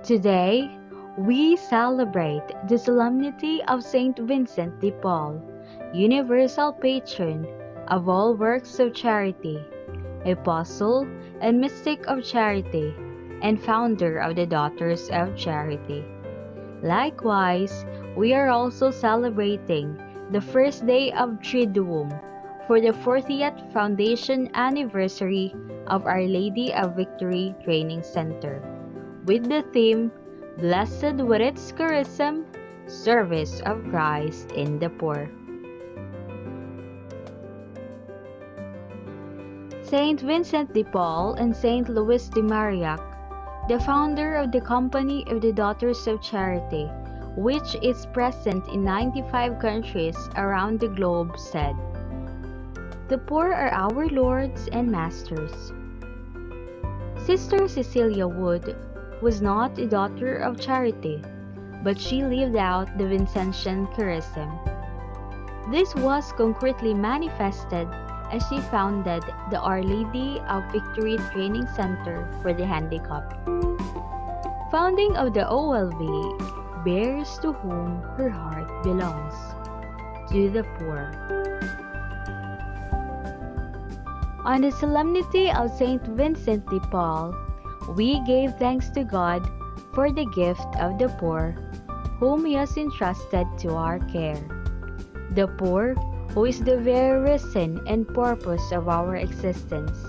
Today, we celebrate the solemnity of Saint Vincent de Paul, universal patron of all works of charity, apostle and mystic of charity, and founder of the Daughters of Charity. Likewise, we are also celebrating the first day of Triduum for the 40th foundation anniversary of Our Lady of Victory Training Center, with the theme, Blessed with its charism, Service of Christ in the Poor. Saint Vincent de Paul and Saint Louis de Marillac, the founder of the Company of the Daughters of Charity, which is present in 95 countries around the globe, said, "The poor are our lords and masters." Sister Cecilia Wood was not a daughter of charity, but she lived out the Vincentian charism. This was concretely manifested as she founded the Our Lady of Victory Training Center for the Handicapped. Founding of the OLV bears to whom her heart belongs, to the poor. On the solemnity of Saint Vincent de Paul, we gave thanks to God for the gift of the poor, whom He has entrusted to our care. The poor, who is the very reason and purpose of our existence.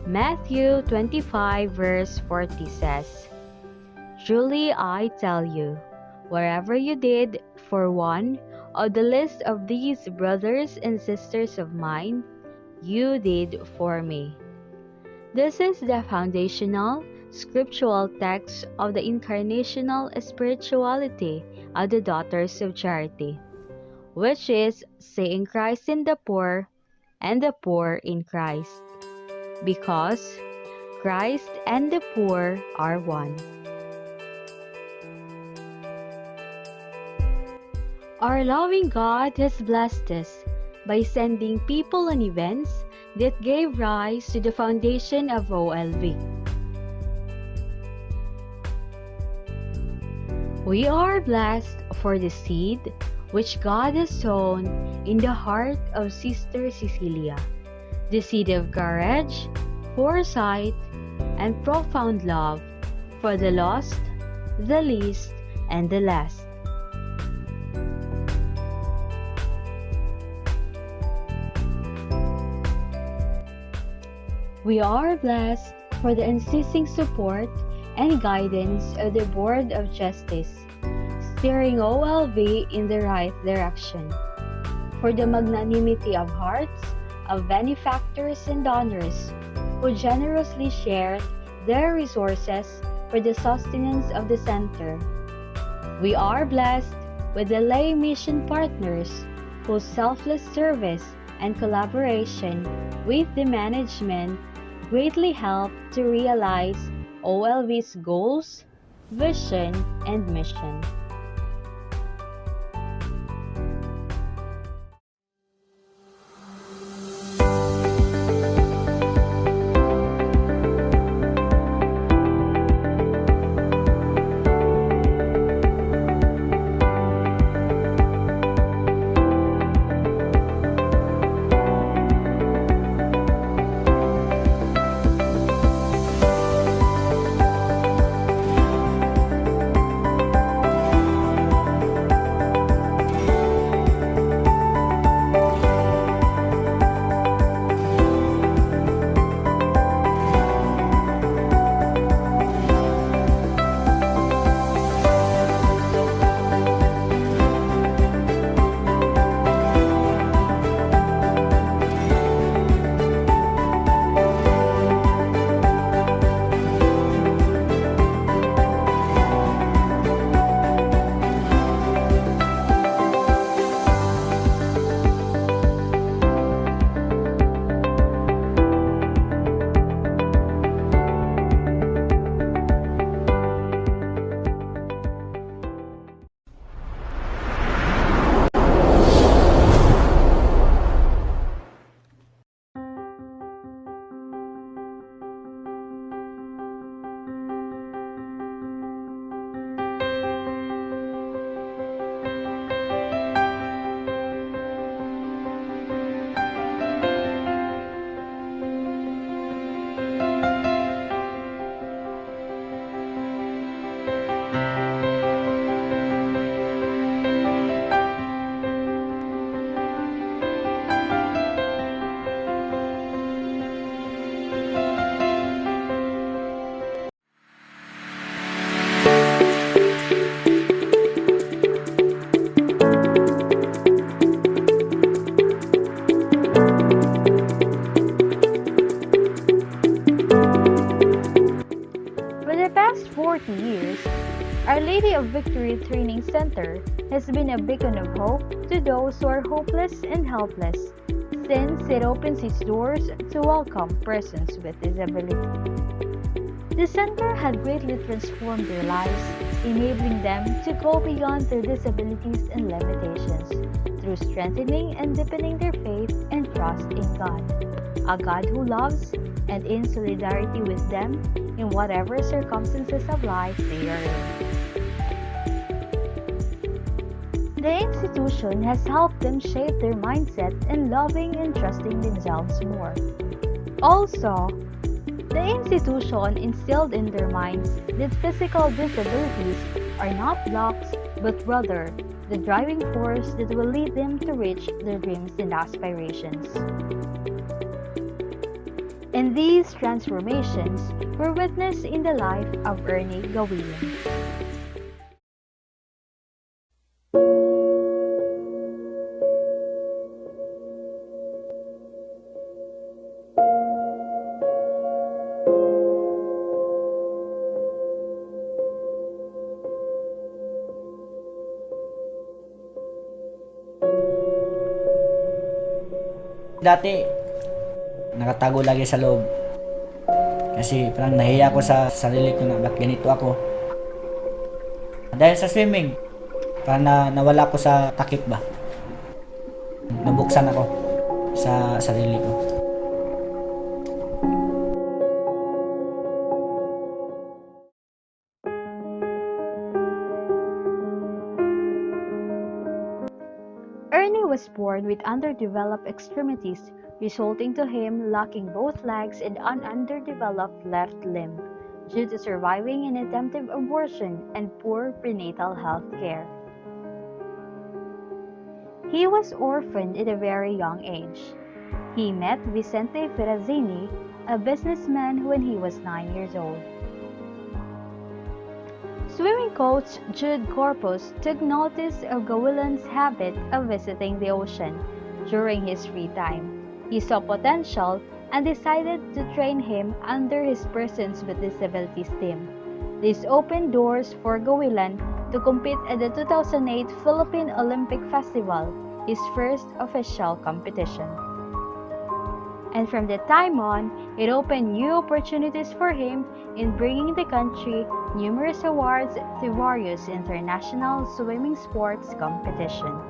Matthew 25 verse 40 says, "Truly I tell you, wherever you did for one of the least of these brothers and sisters of mine, you did for me." This is the foundational scriptural text of the incarnational spirituality of the Daughters of Charity, which is seeing Christ in the poor and the poor in Christ, because Christ and the poor are one. Our loving God has blessed us by sending people and events that gave rise to the foundation of OLV. We are blessed for the seed which God has sown in the heart of Sister Cecilia, the seed of courage, foresight, and profound love for the lost, the least, and the last. We are blessed for the unceasing support and guidance of the Board of Justice, steering OLV in the right direction, for the magnanimity of hearts of benefactors and donors who generously shared their resources for the sustenance of the center. We are blessed with the lay mission partners whose selfless service and collaboration with the management greatly helped to realize OLV's goals, vision, and mission. Lady of Victory Training Center has been a beacon of hope to those who are hopeless and helpless, since it opens its doors to welcome persons with disability. The center had greatly transformed their lives, enabling them to go beyond their disabilities and limitations through strengthening and deepening their faith and trust in God, a God who loves and in solidarity with them in whatever circumstances of life they are in. The institution has helped them shape their mindset in loving and trusting themselves more. Also, the institution instilled in their minds that physical disabilities are not blocks but rather the driving force that will lead them to reach their dreams and aspirations. And these transformations were witnessed in the life of Ernie Gawilan. Dati, nakatago lagi sa loob. Kasi parang nahiya ako sa sarili ko na ba't ganito ako. Dahil sa swimming, parang nawala ako sa takip ba. Nabuksan ako sa sarili ko. Ernie was born with underdeveloped extremities, resulting to him lacking both legs and an underdeveloped left limb due to surviving an attempted abortion and poor prenatal health care. He was orphaned at a very young age. He met Vicente Ferrazini, a businessman, when he was 9 years old. Swimming coach Jude Corpus took notice of Gawilan's habit of visiting the ocean during his free time. He saw potential and decided to train him under his Persons with Disabilities team. This opened doors for Gawilan to compete at the 2008 Philippine Olympic Festival, his first official competition. And from that time on, it opened new opportunities for him in bringing the country numerous awards to various international swimming sports competitions.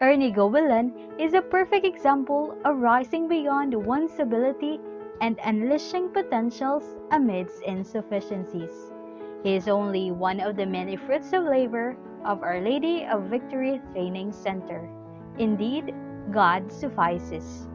Ernie Gowilan is a perfect example of rising beyond one's ability and unleashing potentials amidst insufficiencies. He is only one of the many fruits of labor of Our Lady of Victory Training Center. Indeed, God suffices.